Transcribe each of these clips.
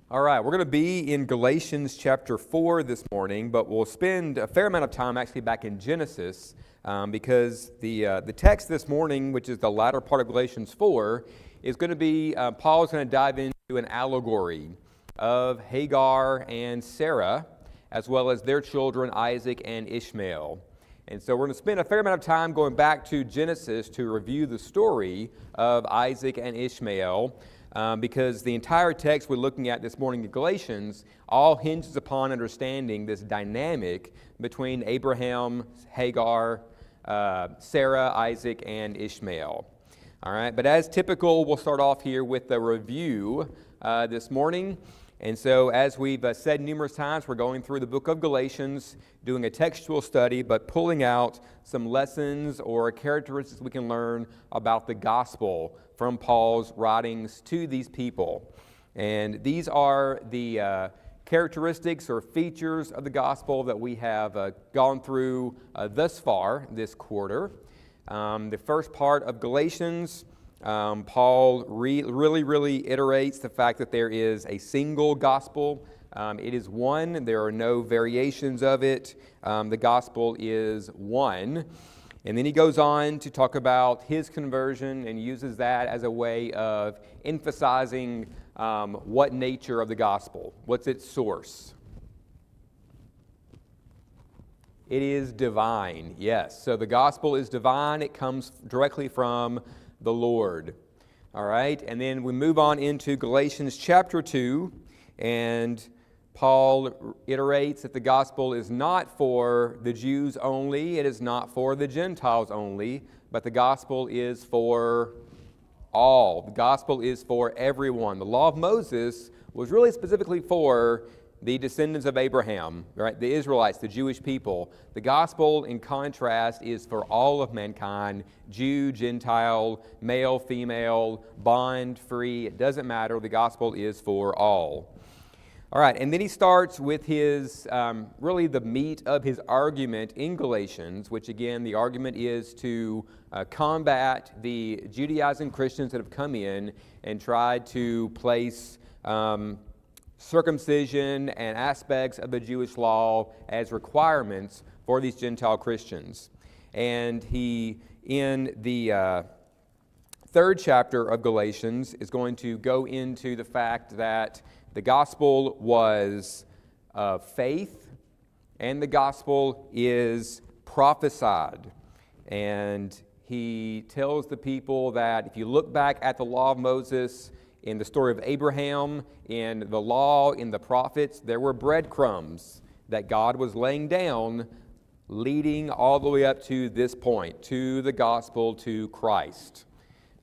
All right, we're going to be in Galatians chapter 4 this morning, but we'll spend a fair amount of time actually back in Genesis because the text this morning, which is the latter part of Galatians 4, is going to be, Paul's going to dive into an allegory of Hagar and Sarah, as well as their children Isaac and Ishmael. And so we're going to spend a fair amount of time going back to Genesis to review the story of Isaac and Ishmael, because the entire text we're looking at this morning in Galatians all hinges upon understanding this dynamic between Abraham, Hagar, Sarah, Isaac, and Ishmael. All right, but as typical, we'll start off here with the review this morning. And so, as we've said numerous times, we're going through the book of Galatians, doing a textual study, but pulling out some lessons or characteristics we can learn about the gospel from Paul's writings to these people. And these are the characteristics or features of the gospel that we have gone through thus far this quarter. The first part of Galatians, Paul really iterates the fact that there is a single gospel. It is one. There are no variations of it. The gospel is one. And then he goes on to talk about his conversion and uses that as a way of emphasizing what nature of the gospel, what's its source. It is divine, yes. So the gospel is divine. It comes directly from the Lord. All right, and then we move on into Galatians chapter 2, and Paul iterates that the gospel is not for the Jews only, it is not for the Gentiles only, but the gospel is for all. The gospel is for everyone. The law of Moses was really specifically for the descendants of Abraham, right? The Israelites, the Jewish people. The gospel, in contrast, is for all of mankind, Jew, Gentile, male, female, bond, free. It doesn't matter. The gospel is for all. All right, and then he starts with his, really the meat of his argument in Galatians, which again, the argument is to combat the Judaizing Christians that have come in and tried to place circumcision and aspects of the Jewish law as requirements for these Gentile Christians. And he, in the third chapter of Galatians, is going to go into the fact that the gospel was faith, and the gospel is prophesied. And he tells the people that if you look back at the law of Moses, in the story of Abraham, in the law, in the prophets, there were breadcrumbs that God was laying down, leading all the way up to this point, to the gospel, to Christ.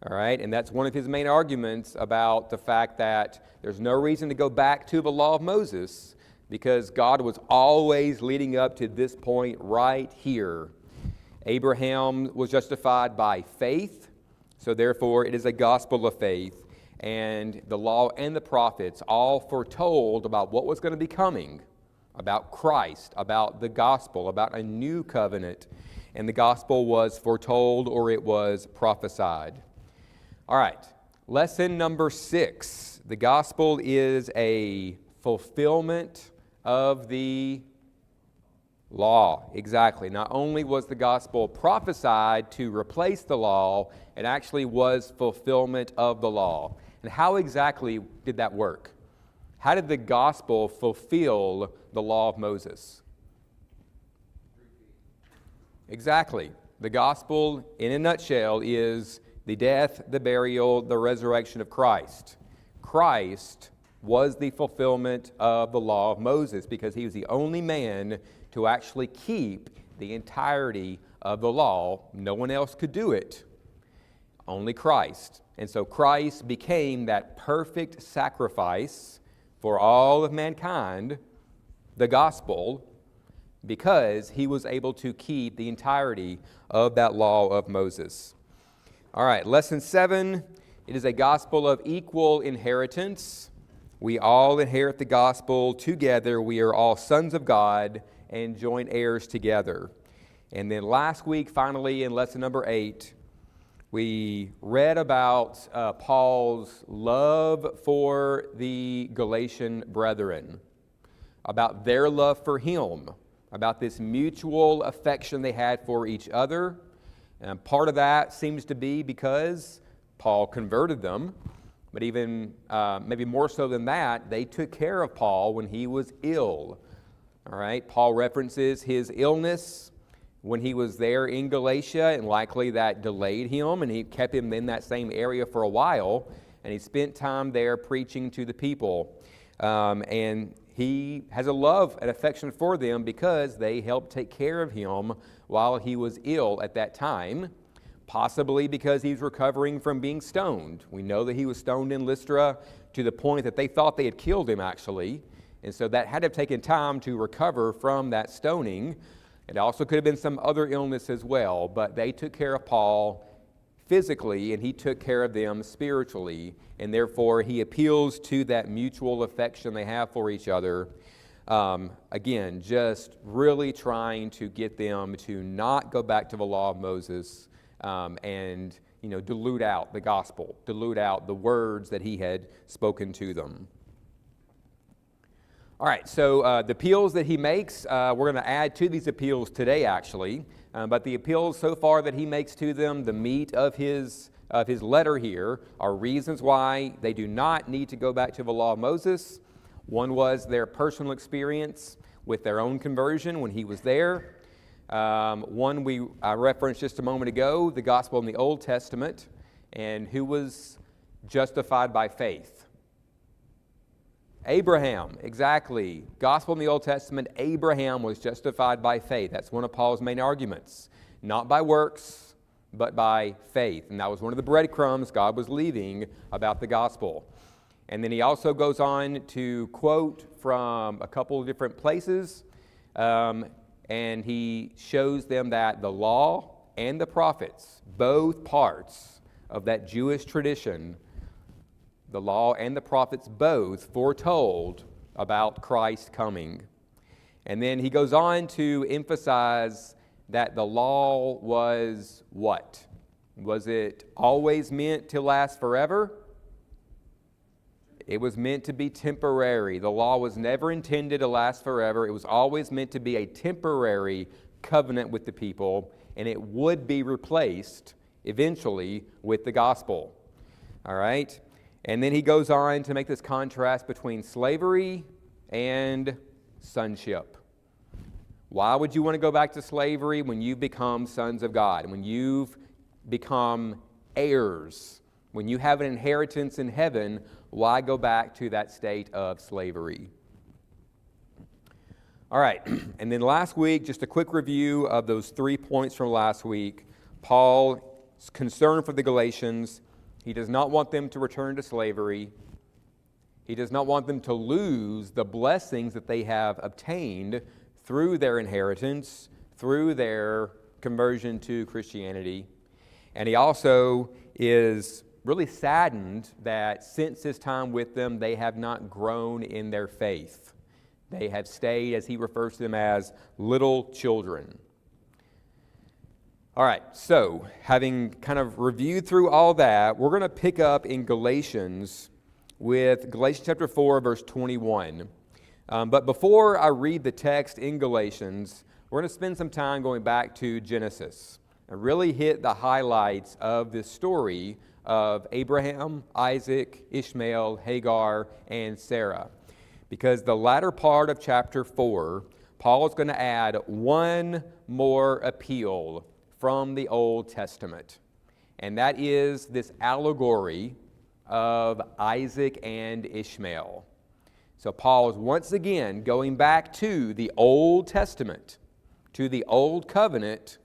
All right, and that's one of his main arguments about the fact that there's no reason to go back to the law of Moses because God was always leading up to this point right here. Abraham was justified by faith, so therefore it is a gospel of faith. And the law and the prophets all foretold about what was going to be coming, about Christ, about the gospel, about a new covenant. And the gospel was foretold or it was prophesied. All right, lesson number 6. The gospel is a fulfillment of the law. Exactly. Not only was the gospel prophesied to replace the law, it actually was fulfillment of the law. And how exactly did that work? How did the gospel fulfill the law of Moses? Exactly. The gospel, in a nutshell, is the death, the burial, the resurrection of Christ. Christ was the fulfillment of the law of Moses because he was the only man to actually keep the entirety of the law. No one else could do it. Only Christ. And so Christ became that perfect sacrifice for all of mankind, the gospel, because he was able to keep the entirety of that law of Moses. All right, lesson 7, it is a gospel of equal inheritance. We all inherit the gospel together. We are all sons of God and joint heirs together. And then last week, finally, in lesson number 8, We read about Paul's love for the Galatian brethren, about their love for him, about this mutual affection they had for each other. And part of that seems to be because Paul converted them, but even maybe more so than that, they took care of Paul when he was ill. All right, Paul references his illness when he was there in Galatia, and likely that delayed him, and he kept him in that same area for a while, and he spent time there preaching to the people. And he has a love and affection for them because they helped take care of him while he was ill at that time, possibly because he was recovering from being stoned. We know that he was stoned in Lystra to the point that they thought they had killed him, actually, and so that had to have taken time to recover from that stoning. It also could have been some other illness as well, but they took care of Paul physically, and he took care of them spiritually, and therefore he appeals to that mutual affection they have for each other. Again, just really trying to get them to not go back to the law of Moses and dilute out the gospel, dilute out the words that he had spoken to them. All right, so the appeals that he makes, we're going to add to these appeals today, actually. But the appeals so far that he makes to them, the meat of his letter here, are reasons why they do not need to go back to the law of Moses. One was their personal experience with their own conversion when he was there. One I referenced just a moment ago, the gospel in the Old Testament, and who was justified by faith. Abraham, exactly. Gospel in the Old Testament, Abraham was justified by faith. That's one of Paul's main arguments. Not by works, but by faith. And that was one of the breadcrumbs God was leaving about the gospel. And then he also goes on to quote from a couple of different places, and he shows them that the law and the prophets, both parts of that Jewish tradition, the law and the prophets both foretold about Christ coming. And then he goes on to emphasize that the law was what? Was it always meant to last forever? It was meant to be temporary. The law was never intended to last forever. It was always meant to be a temporary covenant with the people, and it would be replaced eventually with the gospel. All right? And then he goes on to make this contrast between slavery and sonship. Why would you want to go back to slavery when you've become sons of God, when you've become heirs, when you have an inheritance in heaven? Why go back to that state of slavery? All right, and then last week, just a quick review of those 3 points from last week. Paul's concern for the Galatians. He does not want them to return to slavery. He does not want them to lose the blessings that they have obtained through their inheritance, through their conversion to Christianity. And he also is really saddened that since his time with them, they have not grown in their faith. They have stayed, as he refers to them as, little children. All right, so having kind of reviewed through all that, we're going to pick up in Galatians with Galatians chapter 4, verse 21. But before I read the text in Galatians, we're going to spend some time going back to Genesis and really hit the highlights of this story of Abraham, Isaac, Ishmael, Hagar, and Sarah. Because the latter part of chapter 4, Paul is going to add one more appeal from the Old Testament. And that is this allegory of Isaac and Ishmael. So Paul is once again going back to the Old Testament, to the Old Covenant,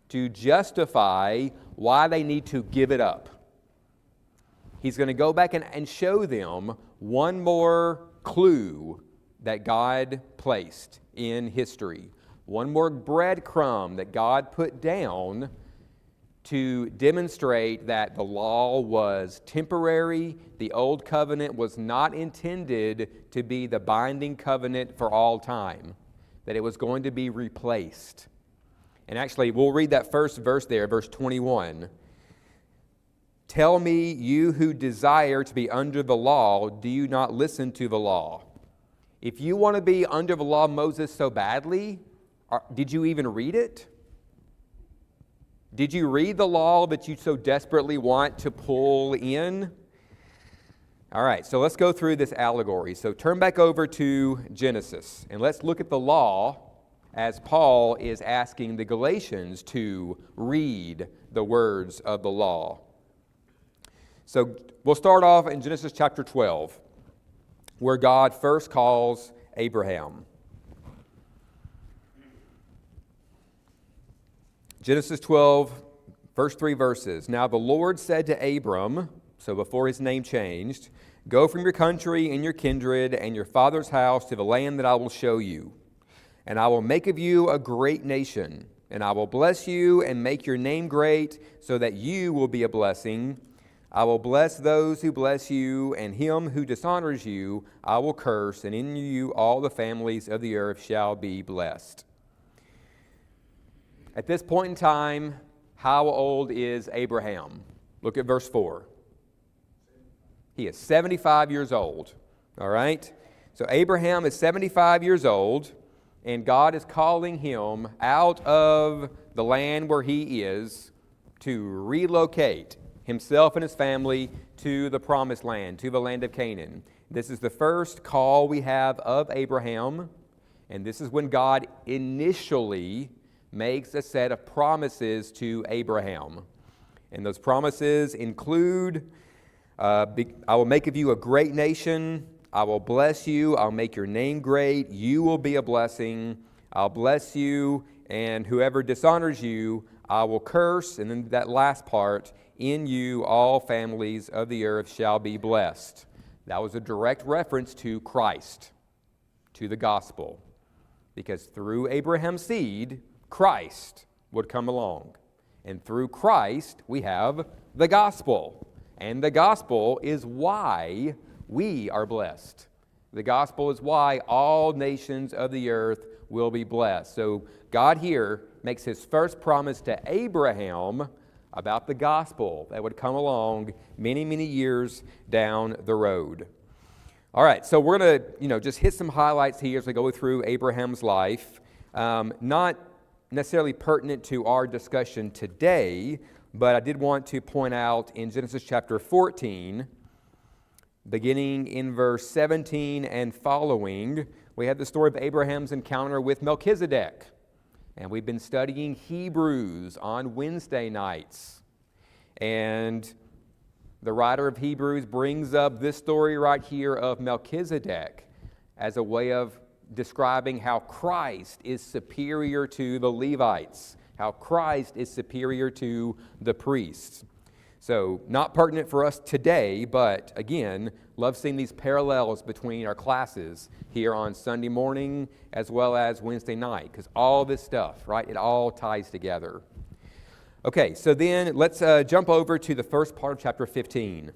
to justify why they need to give it up. He's going to go back and show them one more clue that God placed in history. One more breadcrumb that God put down to demonstrate that the law was temporary. The old covenant was not intended to be the binding covenant for all time, that it was going to be replaced. And actually, we'll read that first verse there, verse 21. Tell me, you who desire to be under the law, do you not listen to the law? If you want to be under the law of Moses so badly, did you even read it? Did you read the law that you so desperately want to pull in? All right, so let's go through this allegory. So turn back over to Genesis, and let's look at the law as Paul is asking the Galatians to read the words of the law. So we'll start off in Genesis chapter 12, where God first calls Abraham. Genesis 12, first 3 verses. Now the Lord said to Abram, so before his name changed, go from your country and your kindred and your father's house to the land that I will show you. And I will make of you a great nation, and I will bless you and make your name great, so that you will be a blessing. I will bless those who bless you, and him who dishonors you I will curse, and in you all the families of the earth shall be blessed. At this point in time, how old is Abraham? Look at verse 4. He is 75 years old. All right? So Abraham is 75 years old, and God is calling him out of the land where he is to relocate himself and his family to the promised land, to the land of Canaan. This is the first call we have of Abraham, and this is when God initially makes a set of promises to Abraham. And those promises include, I will make of you a great nation, I will bless you, I'll make your name great, you will be a blessing, I'll bless you, and whoever dishonors you, I will curse. And then that last part, in you all families of the earth shall be blessed. That was a direct reference to Christ, to the gospel. Because through Abraham's seed, Christ would come along. And through Christ, we have the gospel. And the gospel is why we are blessed. The gospel is why all nations of the earth will be blessed. So God here makes his first promise to Abraham about the gospel that would come along many, many years down the road. All right, so we're going to, just hit some highlights here as we go through Abraham's life. Not necessarily pertinent to our discussion today, but I did want to point out in Genesis chapter 14, beginning in verse 17 and following, we have the story of Abraham's encounter with Melchizedek. And we've been studying Hebrews on Wednesday nights. And the writer of Hebrews brings up this story right here of Melchizedek as a way of describing how Christ is superior to the Levites, how Christ is superior to the priests. So, not pertinent for us today, but again, love seeing these parallels between our classes here on Sunday morning as well as Wednesday night, because all this stuff, right, it all ties together. Okay, so then let's jump over to the first part of chapter 15.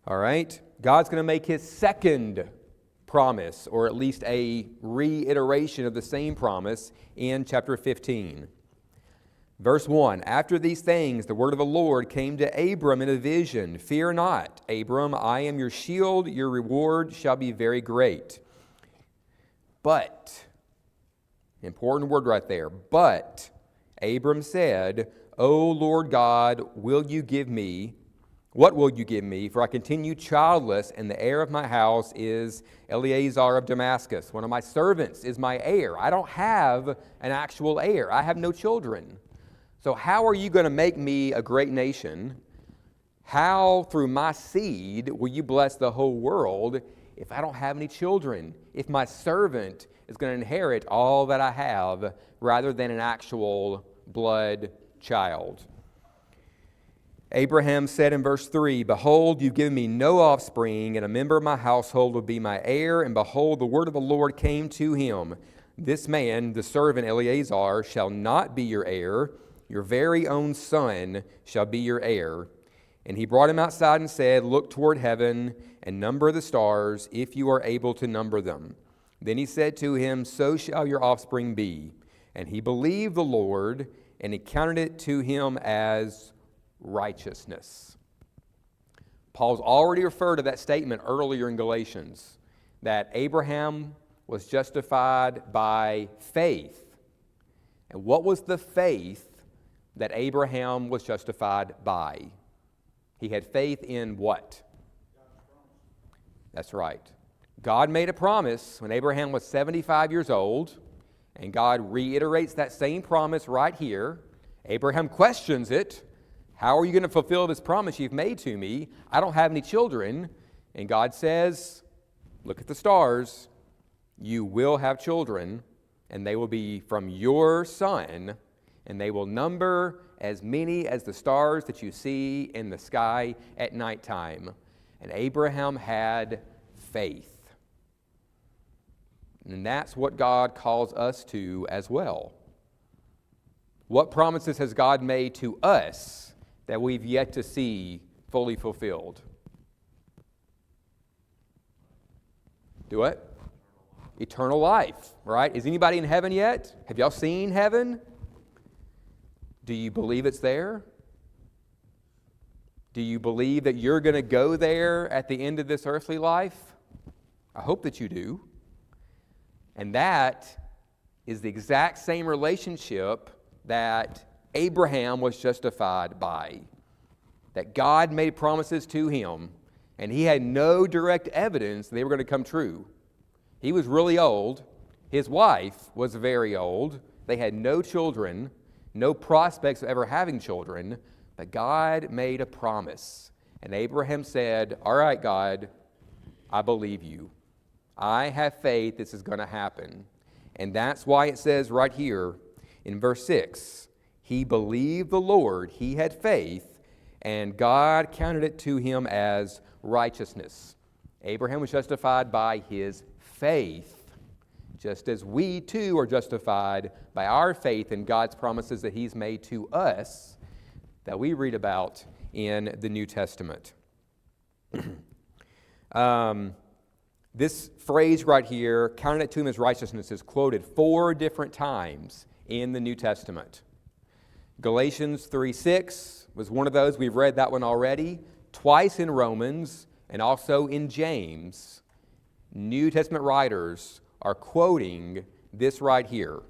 All right, God's going to make his second promise, or at least a reiteration of the same promise in chapter 15. Verse 1, after these things, the word of the Lord came to Abram in a vision. Fear not, Abram, I am your shield, your reward shall be very great. But, important word right there, but Abram said, O Lord God, what will you give me? For I continue childless, and the heir of my house is Eleazar of Damascus. One of my servants is my heir. I don't have an actual heir. I have no children. So how are you going to make me a great nation? How, through my seed, will you bless the whole world if I don't have any children? If my servant is going to inherit all that I have rather than an actual blood child? Abraham said in verse 3, Behold, you've given me no offspring, and a member of my household will be my heir. And behold, the word of the Lord came to him. This man, the servant Eleazar, shall not be your heir. Your very own son shall be your heir. And he brought him outside and said, Look toward heaven and number the stars, if you are able to number them. Then he said to him, So shall your offspring be. And he believed the Lord, and he counted it to him as righteousness. Paul's already referred to that statement earlier in Galatians, that Abraham was justified by faith. And what was the faith that Abraham was justified by? He had faith in what? That's right. God made a promise when Abraham was 75 years old, and God reiterates that same promise right here. Abraham questions it. How are you going to fulfill this promise you've made to me? I don't have any children. And God says, look at the stars. You will have children, and they will be from your son, and they will number as many as the stars that you see in the sky at nighttime. And Abraham had faith. And that's what God calls us to as well. What promises has God made to us that we've yet to see fully fulfilled? Do it? Eternal life, right? Is anybody in heaven yet? Have y'all seen heaven? Do you believe it's there? Do you believe that you're going to go there at the end of this earthly life? I hope that you do. And that is the exact same relationship that Abraham was justified by. That God made promises to him, and he had no direct evidence they were going to come true. He was really old. His wife was very old. They had no children, no prospects of ever having children, but God made a promise. And Abraham said, all right, God, I believe you. I have faith this is going to happen. And that's why it says right here in verse 6, he believed the Lord, he had faith, and God counted it to him as righteousness. Abraham was justified by his faith, just as we too are justified by our faith in God's promises that he's made to us that we read about in the New Testament. This phrase right here, counted it to him as righteousness, is quoted 4 different times in the New Testament. Galatians 3:6 was one of those. We've read that one already. Twice in Romans and also in James, New Testament writers are quoting this right here.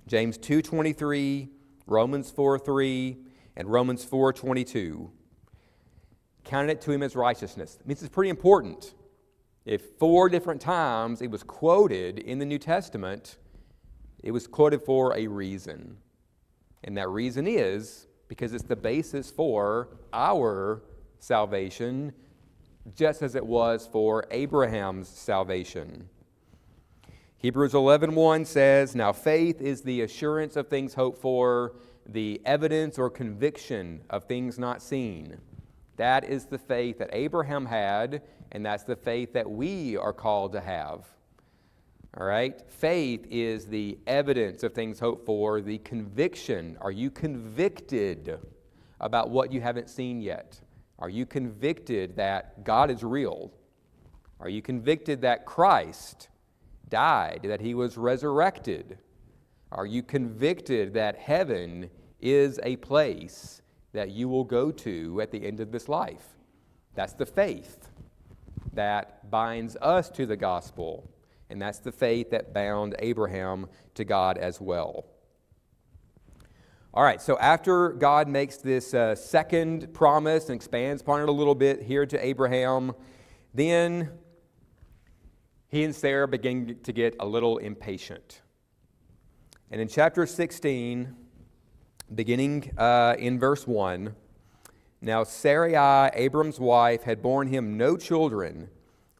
James 2:23, Romans 4:3, and Romans 4:22. Counted it to him as righteousness. It means it's pretty important. If 4 different times it was quoted in the New Testament, it was quoted for a reason. And that reason is because it's the basis for our salvation, just as it was for Abraham's salvation. Hebrews 11:1 says, now faith is the assurance of things hoped for, the evidence or conviction of things not seen. That is the faith that Abraham had, and that's the faith that we are called to have. All right? Faith is the evidence of things hoped for, the conviction. Are you convicted about what you haven't seen yet? Are you convicted that God is real? Are you convicted that Christ died, that he was resurrected? Are you convicted that heaven is a place that you will go to at the end of this life? That's the faith that binds us to the gospel, and that's the faith that bound Abraham to God as well. All right, so after God makes this second promise and expands upon it a little bit here to Abraham, then he and Sarah begin to get a little impatient. And in chapter 16, beginning in verse 1, now Sarai, Abram's wife, had borne him no children,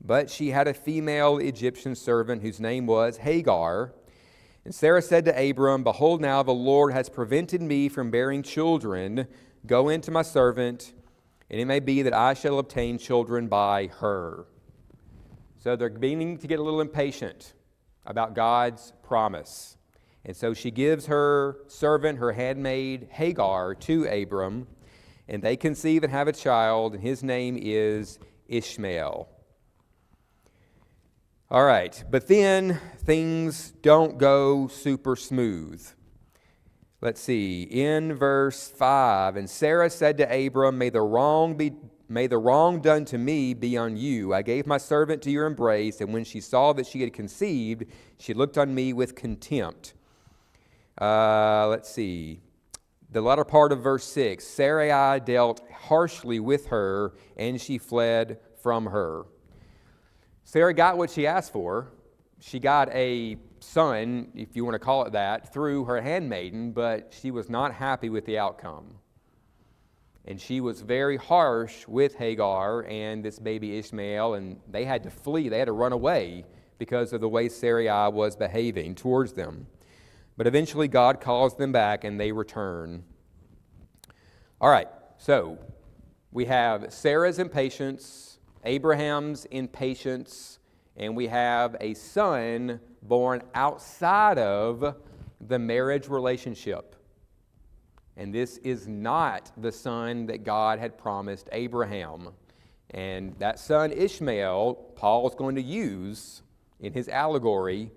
but she had a female Egyptian servant whose name was Hagar. And Sarah said to Abram, behold, now the Lord has prevented me from bearing children. Go in to my servant, and it may be that I shall obtain children by her. So they're beginning to get a little impatient about God's promise. And so she gives her servant, her handmaid, Hagar, to Abram, and they conceive and have a child, and his name is Ishmael. All right, but then things don't go super smooth. let's see, in verse 5, and Sarah said to Abram, may the wrong done to me be on you. I gave my servant to your embrace, and when she saw that she had conceived, she looked on me with contempt. Let's see. The latter part of verse 6, Sarai dealt harshly with her, and she fled from her. Sarah got what she asked for. She got a son, if you want to call it that, through her handmaiden, but she was not happy with the outcome. And she was very harsh with Hagar and this baby Ishmael, and they had to flee. They had to run away because of the way Sarai was behaving towards them. But eventually God calls them back and they return. All right, so we have Sarah's impatience, Abraham's impatience, and we have a son born outside of the marriage relationship. And this is not the son that God had promised Abraham. And that son, Ishmael, Paul is going to use in his allegory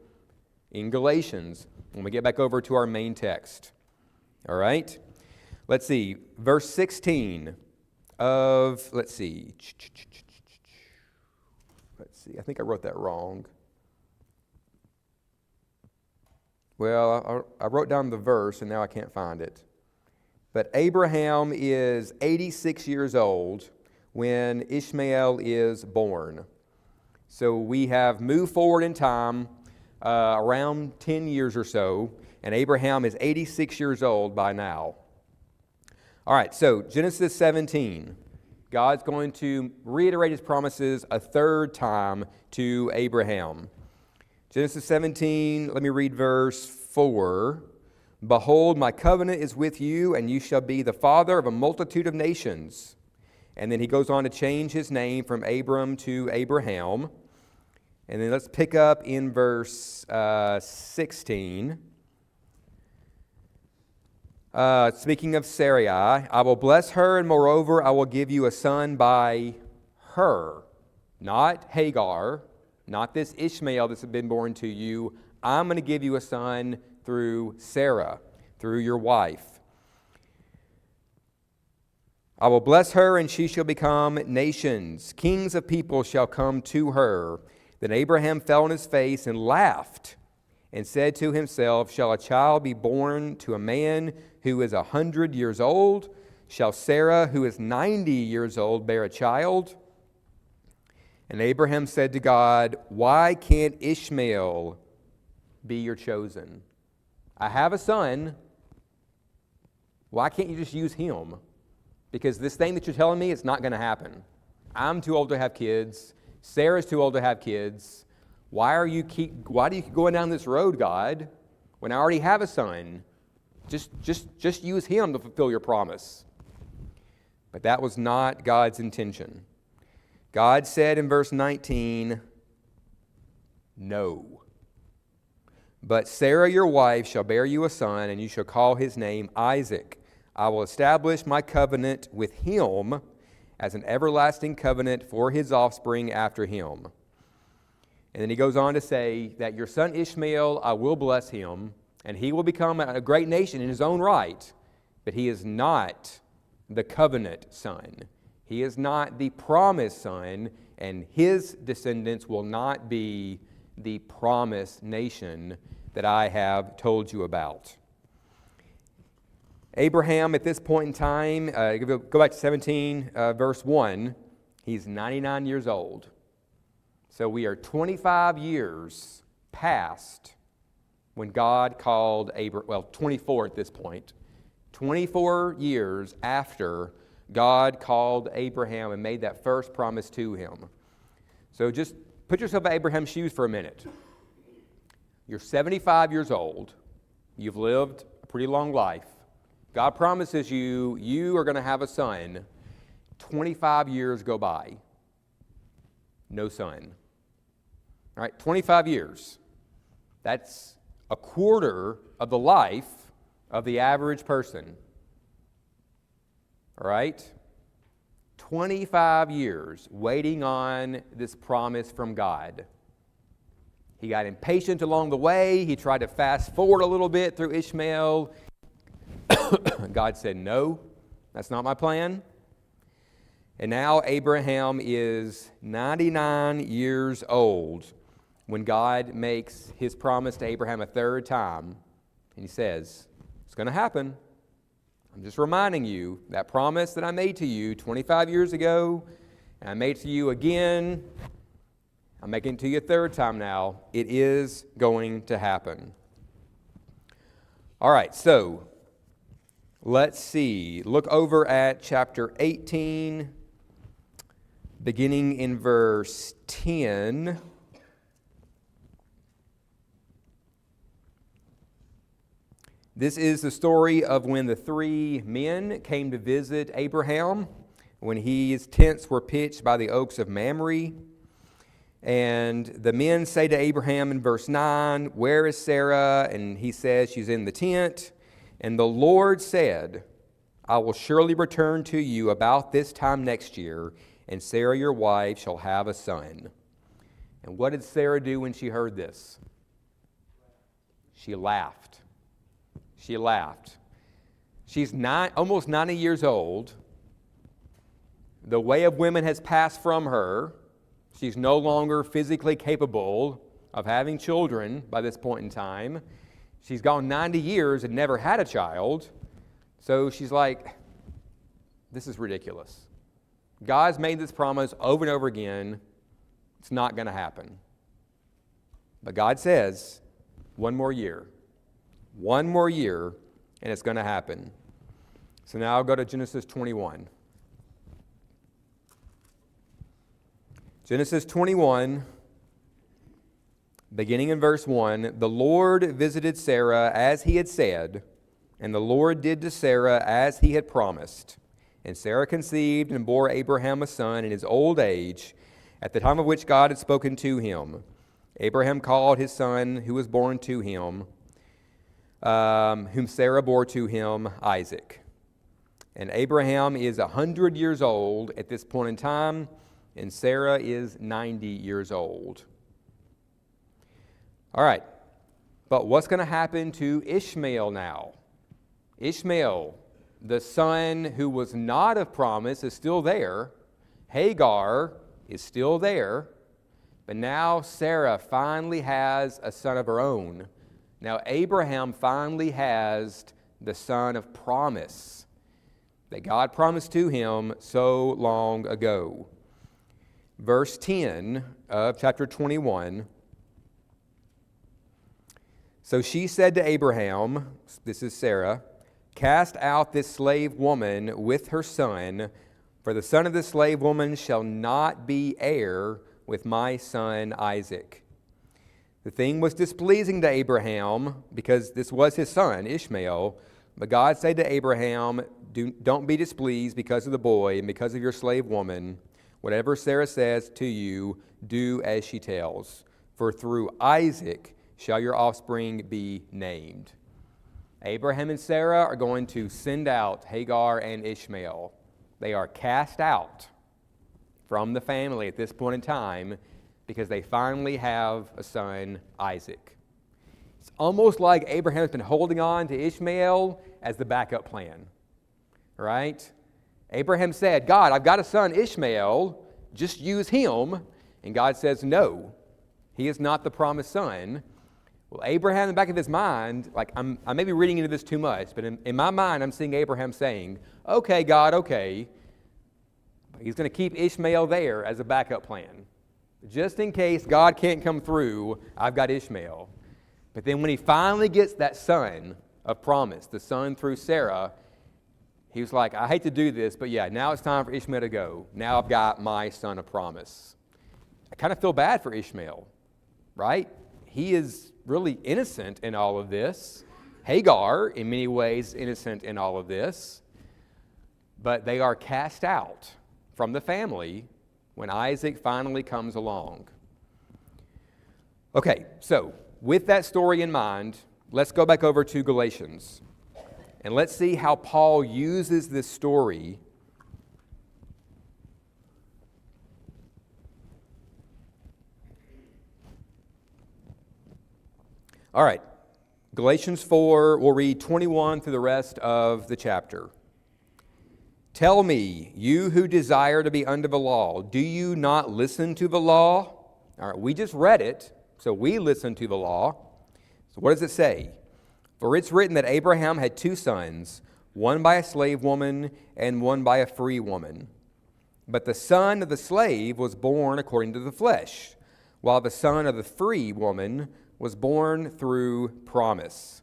in Galatians when we get back over to our main text. All right? Let's see. Verse 16 of, let's see. I think I wrote that wrong. Well, I wrote down the verse and now I can't find it. But Abraham is 86 years old when Ishmael is born. So we have moved forward in time around 10 years or so, and Abraham is 86 years old by now. All right, so Genesis 17. God's going to reiterate his promises a third time to Abraham. Genesis 17, let me read verse 4. Behold, my covenant is with you, and you shall be the father of a multitude of nations. And then he goes on to change his name from Abram to Abraham. And then let's pick up in verse 16. Speaking of Sarai, I will bless her, and moreover, I will give you a son by her. Not Hagar, not this Ishmael that's been born to you. I'm going to give you a son through Sarah, through your wife. I will bless her, and she shall become nations. Kings of people shall come to her. Then Abraham fell on his face and laughed, and said to himself, shall a child be born to a man who is 100 years old? Shall Sarah, who is 90 years old, bear a child? And Abraham said to God, why can't Ishmael be your chosen? I have a son. Why can't you just use him? Because this thing that you're telling me, it's not going to happen. I'm too old to have kids. Sarah's too old to have kids. Why do you keep going down this road, God, when I already have a son? Just use him to fulfill your promise. But that was not God's intention. God said in verse 19, no. But Sarah your wife shall bear you a son, and you shall call his name Isaac. I will establish my covenant with him as an everlasting covenant for his offspring after him. And then he goes on to say that your son Ishmael, I will bless him, and he will become a great nation in his own right, but he is not the covenant son. He is not the promised son, and his descendants will not be the promised nation that I have told you about. Abraham, at this point in time, go back to 17, verse 1, he's 99 years old. So we are 25 years past when God called Abraham, well, 24 at this point. 24 years after God called Abraham and made that first promise to him. So just put yourself in Abraham's shoes for a minute. You're 75 years old. You've lived a pretty long life. God promises you are going to have a son. 25 years go by. No son. All right, 25 years. That's a quarter of the life of the average person. All right? 25 years waiting on this promise from God. He got impatient along the way. He tried to fast forward a little bit through Ishmael. God said, no, that's not my plan. And now Abraham is 99 years old when God makes his promise to Abraham a third time. And he says, it's going to happen. I'm just reminding you, that promise that I made to you 25 years ago, and I made to you again, I'm making it to you a third time now. It is going to happen. All right, so let's see. Look over at chapter 18, beginning in verse 10. This is the story of when the three men came to visit Abraham, when his tents were pitched by the oaks of Mamre. And the men say to Abraham in verse 9, where is Sarah? And he says, she's in the tent. And the Lord said, I will surely return to you about this time next year, and Sarah your wife shall have a son. And what did Sarah do when she heard this? She laughed. She laughed. She's almost 90 years old. The way of women has passed from her. She's no longer physically capable of having children by this point in time. She's gone 90 years and never had a child. So she's like, this is ridiculous. God's made this promise over and over again. It's not going to happen. But God says, one more year. One more year, and it's going to happen. So now I'll go to Genesis 21. Genesis 21, beginning in verse 1, the Lord visited Sarah as he had said, and the Lord did to Sarah as he had promised. And Sarah conceived and bore Abraham a son in his old age, at the time of which God had spoken to him. Abraham called his son who was born to him, whom Sarah bore to him, Isaac. And Abraham is 100 years old at this point in time, and Sarah is 90 years old. All right, but what's going to happen to Ishmael now? Ishmael, the son who was not of promise, is still there. Hagar is still there. But now Sarah finally has a son of her own. Now Abraham finally has the son of promise that God promised to him so long ago. Verse 10 of chapter 21. So she said to Abraham, this is Sarah, cast out this slave woman with her son, for the son of this slave woman shall not be heir with my son Isaac. The thing was displeasing to Abraham because this was his son, Ishmael. But God said to Abraham, don't be displeased because of the boy and because of your slave woman. Whatever Sarah says to you, do as she tells. For through Isaac shall your offspring be named. Abraham and Sarah are going to send out Hagar and Ishmael. They are cast out from the family at this point in time because they finally have a son, Isaac. It's almost like Abraham's been holding on to Ishmael as the backup plan, right? Abraham said, God, I've got a son, Ishmael, just use him. And God says, no, he is not the promised son. Well, Abraham, in the back of his mind, I may be reading into this too much, but in my mind, I'm seeing Abraham saying, okay, God, okay. But he's going to keep Ishmael there as a backup plan. Just in case God can't come through, I've got Ishmael. But then when he finally gets that son of promise, the son through Sarah, he was like, I hate to do this, but yeah, now it's time for Ishmael to go. Now I've got my son of promise. I kind of feel bad for Ishmael, right? He is really innocent in all of this. Hagar, in many ways, innocent in all of this. But they are cast out from the family when Isaac finally comes along. Okay, so with that story in mind, let's go back over to Galatians. And let's see how Paul uses this story All right, Galatians 4, we'll read 21 through the rest of the chapter. Tell me, you who desire to be under the law, do you not listen to the law? All right, we just read it, so we listen to the law. So what does it say? For it's written that Abraham had two sons, one by a slave woman and one by a free woman. But the son of the slave was born according to the flesh, while the son of the free woman was born through promise.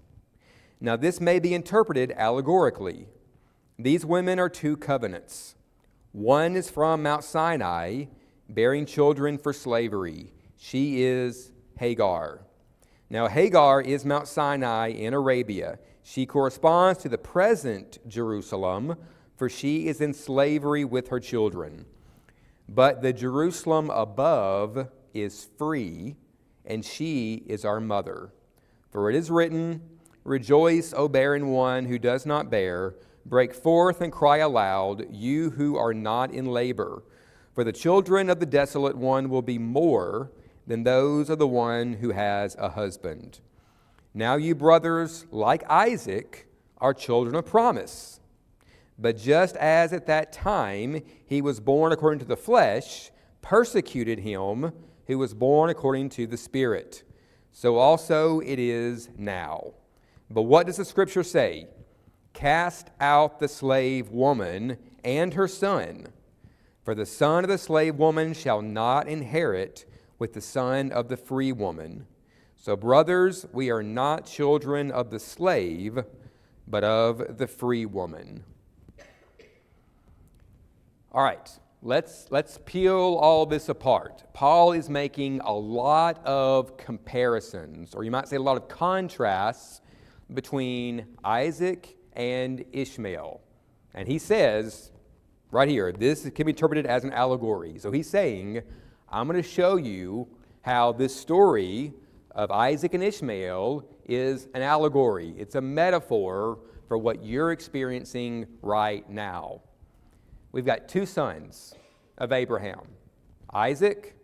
Now this may be interpreted allegorically. These women are two covenants. One is from Mount Sinai, bearing children for slavery. She is Hagar. Now Hagar is Mount Sinai in Arabia. She corresponds to the present Jerusalem, for she is in slavery with her children. But the Jerusalem above is free, and she is our mother. For it is written, Rejoice, O barren one who does not bear. Break forth and cry aloud, you who are not in labor. For the children of the desolate one will be more than those of the one who has a husband. Now you brothers, like Isaac, are children of promise. But just as at that time he was born according to the flesh, persecuted him who was born according to the Spirit, so also it is now. But what does the Scripture say? Cast out the slave woman and her son, for the son of the slave woman shall not inherit with the son of the free woman. So, brothers, we are not children of the slave, but of the free woman. All right, let's peel all this apart. Paul is making a lot of comparisons, or you might say a lot of contrasts between Isaac and Ishmael. And he says, right here, this can be interpreted as an allegory. So he's saying, I'm going to show you how this story of Isaac and Ishmael is an allegory. It's a metaphor for what you're experiencing right now. We've got two sons of Abraham, Isaac,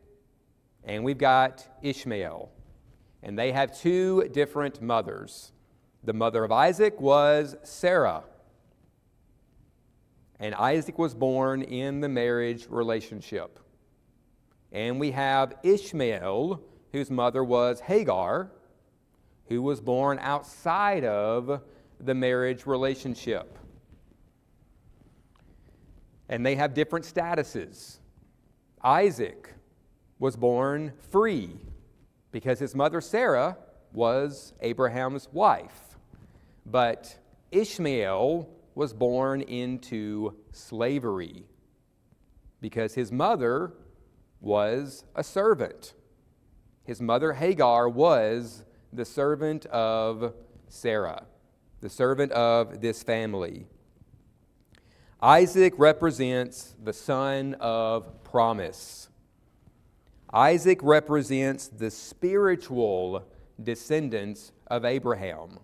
and we've got Ishmael. And they have two different mothers. The mother of Isaac was Sarah. And Isaac was born in the marriage relationship. And we have Ishmael, whose mother was Hagar, who was born outside of the marriage relationship. And they have different statuses. Isaac was born free because his mother Sarah was Abraham's wife. But Ishmael was born into slavery because his mother was a servant. His mother Hagar was the servant of Sarah, the servant of this family. Isaac represents the son of promise. Isaac represents the spiritual descendants of Abraham,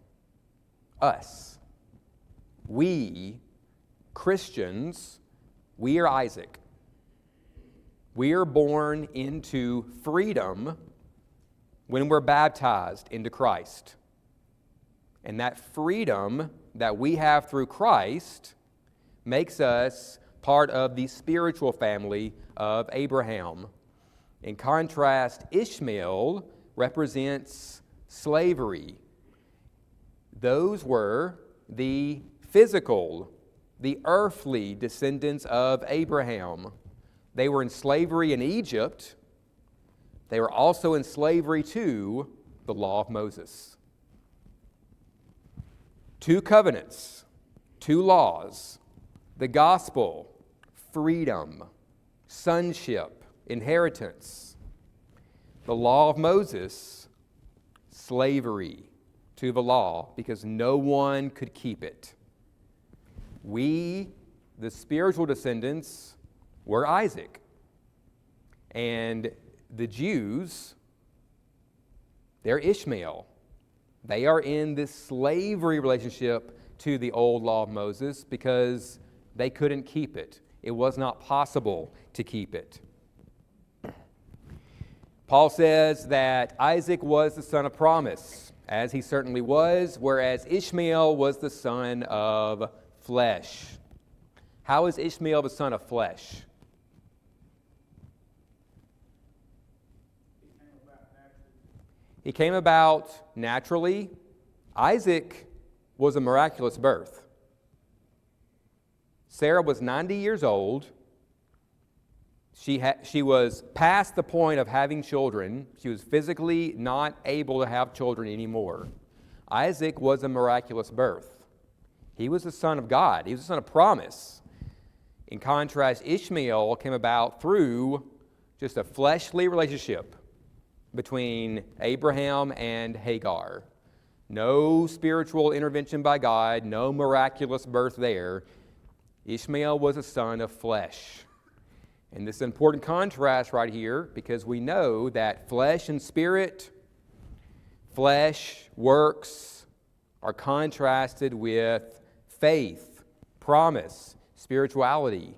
us. We, Christians, we are Isaac. We are born into freedom when we're baptized into Christ. And that freedom that we have through Christ makes us part of the spiritual family of Abraham. In contrast, Ishmael represents slavery. Those were the physical, the earthly descendants of Abraham. They were in slavery in Egypt. They were also in slavery to the law of Moses. Two covenants, two laws, the gospel, freedom, sonship, inheritance. The law of Moses, slavery to the law because no one could keep it. We, the spiritual descendants, were Isaac. And the Jews, they're Ishmael. They are in this slavery relationship to the old law of Moses because they couldn't keep it. It was not possible to keep it. Paul says that Isaac was the son of promise. as he certainly was, whereas Ishmael was the son of flesh. How is Ishmael the son of flesh? He came about naturally. Isaac was a miraculous birth. Sarah was 90 years old. She was past the point of having children. She was physically not able to have children anymore. Isaac was a miraculous birth. He was the son of God. He was the son of promise. In contrast, Ishmael came about through just a fleshly relationship between Abraham and Hagar. No spiritual intervention by God, no miraculous birth there. Ishmael was a son of flesh. And this is an important contrast right here because we know that flesh and spirit, flesh, works are contrasted with faith, promise, spirituality.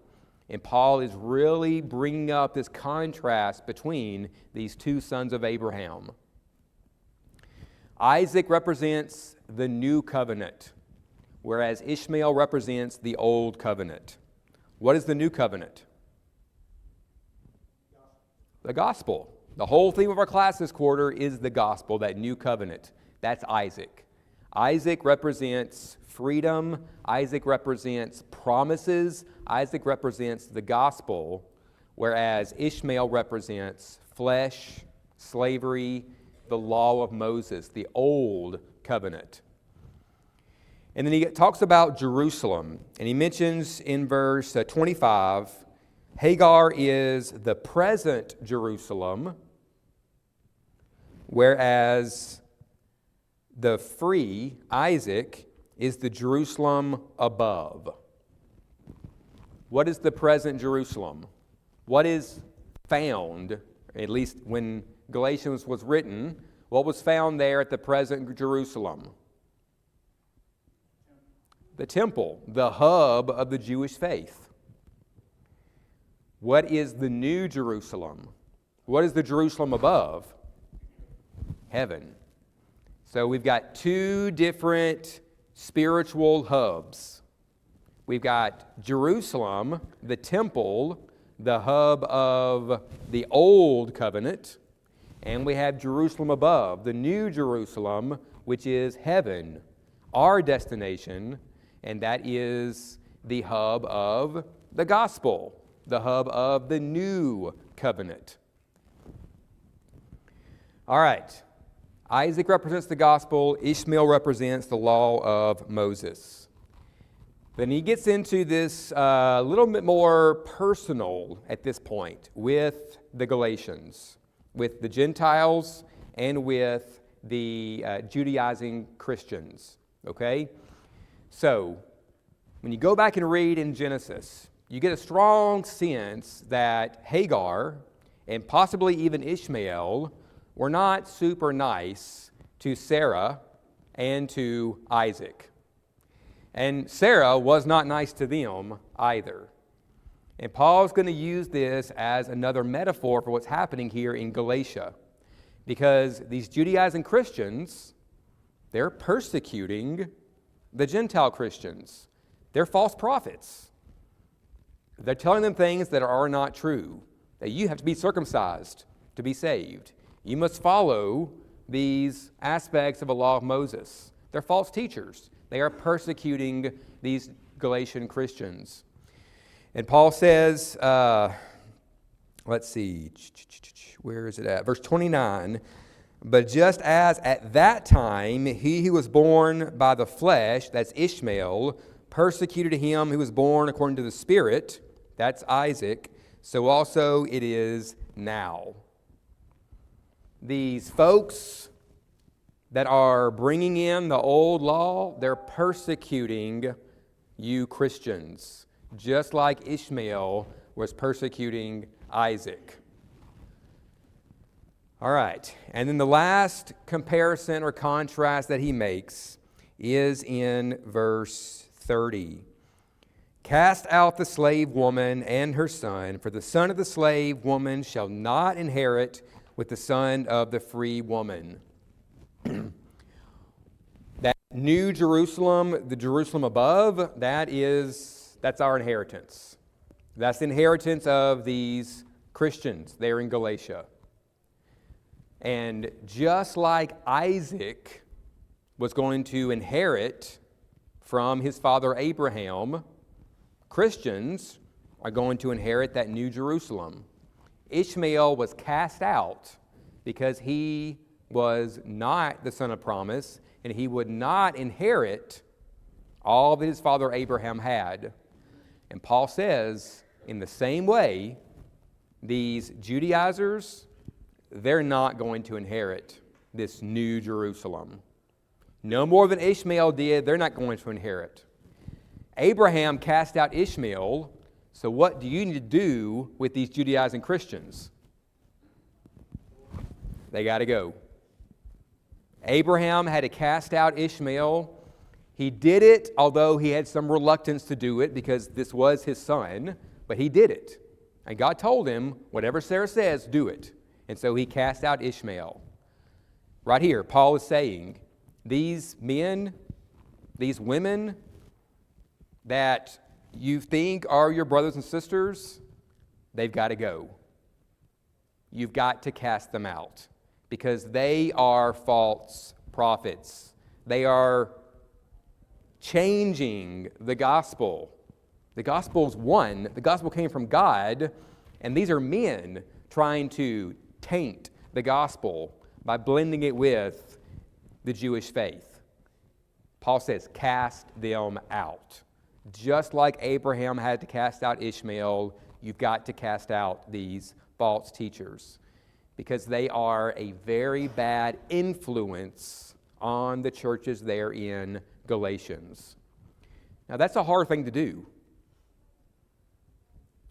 And Paul is really bringing up this contrast between these two sons of Abraham. Isaac represents the new covenant, whereas Ishmael represents the old covenant. What is the new covenant? The gospel. The whole theme of our class this quarter is the gospel, that new covenant. That's Isaac. Isaac represents freedom. Isaac represents promises. Isaac represents the gospel, whereas Ishmael represents flesh, slavery, the law of Moses, the old covenant. And then he talks about Jerusalem, and he mentions in verse 25, Hagar is the present Jerusalem, whereas the free, Isaac, is the Jerusalem above. What is the present Jerusalem? What is found, at least when Galatians was written, what was found there at the present Jerusalem? The temple, the hub of the Jewish faith. What is the new Jerusalem? What is the Jerusalem above? Heaven. So we've got two different spiritual hubs. We've got Jerusalem, the temple, the hub of the old covenant, and we have Jerusalem above, the new Jerusalem, which is heaven, our destination, and that is the hub of the gospel, the hub of the new covenant. All right. Isaac represents the gospel. Ishmael represents the law of Moses. Then he gets into this little bit more personal at this point with the Galatians, with the Gentiles and with the Judaizing Christians. Okay? So, when you go back and read in Genesis, you get a strong sense that Hagar and possibly even Ishmael were not super nice to Sarah and to Isaac. And Sarah was not nice to them either. And Paul's going to use this as another metaphor for what's happening here in Galatia. Because these Judaizing Christians, they're persecuting the Gentile Christians. They're false prophets. They're telling them things that are not true, that you have to be circumcised to be saved. You must follow these aspects of the law of Moses. They're false teachers. They are persecuting these Galatian Christians. And Paul says, let's see, where is it at? Verse 29, but just as at that time he who was born by the flesh, that's Ishmael, persecuted him who was born according to the Spirit, that's Isaac, so also it is now. These folks that are bringing in the old law, they're persecuting you Christians, just like Ishmael was persecuting Isaac. All right, and then the last comparison or contrast that he makes is in verse 30. Cast out the slave woman and her son, for the son of the slave woman shall not inherit with the son of the free woman. New Jerusalem, the Jerusalem above, that's our inheritance. That's the inheritance of these Christians there in Galatia. And just like Isaac was going to inherit from his father Abraham, Christians are going to inherit that New Jerusalem. Ishmael was cast out because he was not the son of promise, and he would not inherit all that his father Abraham had. And Paul says, in the same way, these Judaizers, they're not going to inherit this New Jerusalem. No more than Ishmael did, they're not going to inherit. Abraham cast out Ishmael, so what do you need to do with these Judaizing Christians? They got to go. Abraham had to cast out Ishmael. He did it, although he had some reluctance to do it because this was his son, but he did it. And God told him, whatever Sarah says, do it. And so he cast out Ishmael. Right here, Paul is saying, these men, these women that you think are your brothers and sisters, they've got to go. You've got to cast them out because they are false prophets. They are changing the gospel. The gospel's one. The gospel came from God, and these are men trying to taint the gospel by blending it with the Jewish faith. Paul says, cast them out. Just like Abraham had to cast out Ishmael, you've got to cast out these false teachers because they are a very bad influence on the churches there in Galatians. Now, that's a hard thing to do.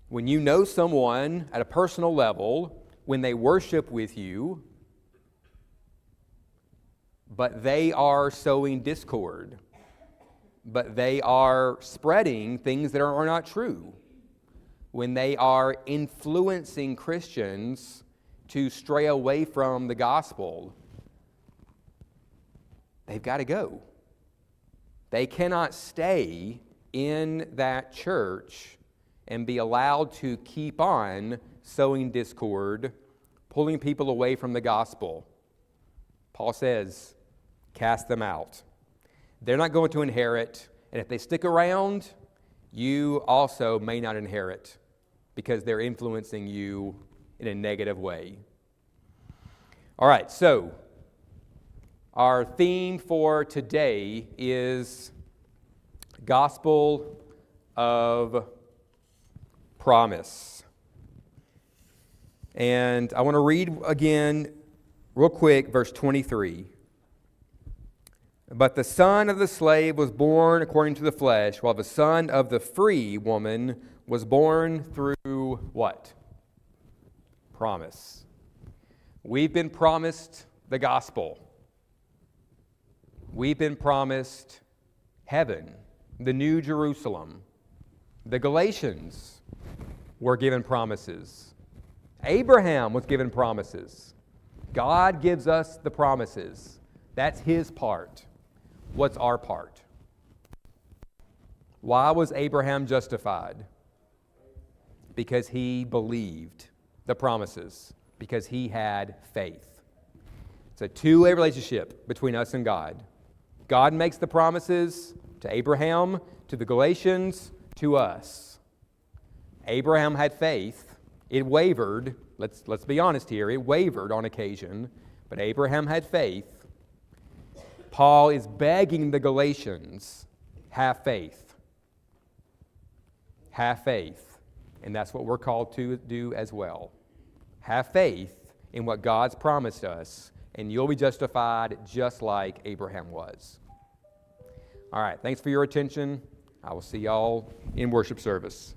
When you know someone at a personal level, when they worship with you, but they are sowing discord, but they are spreading things that are not true, when they are influencing Christians to stray away from the gospel, they've got to go. They cannot stay in that church and be allowed to keep on sowing discord, pulling people away from the gospel. Paul says, cast them out. They're not going to inherit, and if they stick around, you also may not inherit because they're influencing you in a negative way. All right, so our theme for today is Gospel of Promise. And I want to read again, real quick, verse 23. But the son of the slave was born according to the flesh, while the son of the free woman was born through what? Promise. We've been promised the gospel. We've been promised heaven, the New Jerusalem. The Galatians were given promises. Abraham was given promises. God gives us the promises. That's his part. What's our part? Why was Abraham justified? Because he believed the promises, because he had faith. It's a two-way relationship between us and God. God makes the promises to Abraham, to the Galatians, to us. Abraham had faith. It wavered. Let's be honest here. It wavered on occasion, but Abraham had faith. Paul is begging the Galatians, have faith. Have faith. And that's what we're called to do as well. Have faith in what God's promised us, and you'll be justified just like Abraham was. All right, thanks for your attention. I will see y'all in worship service.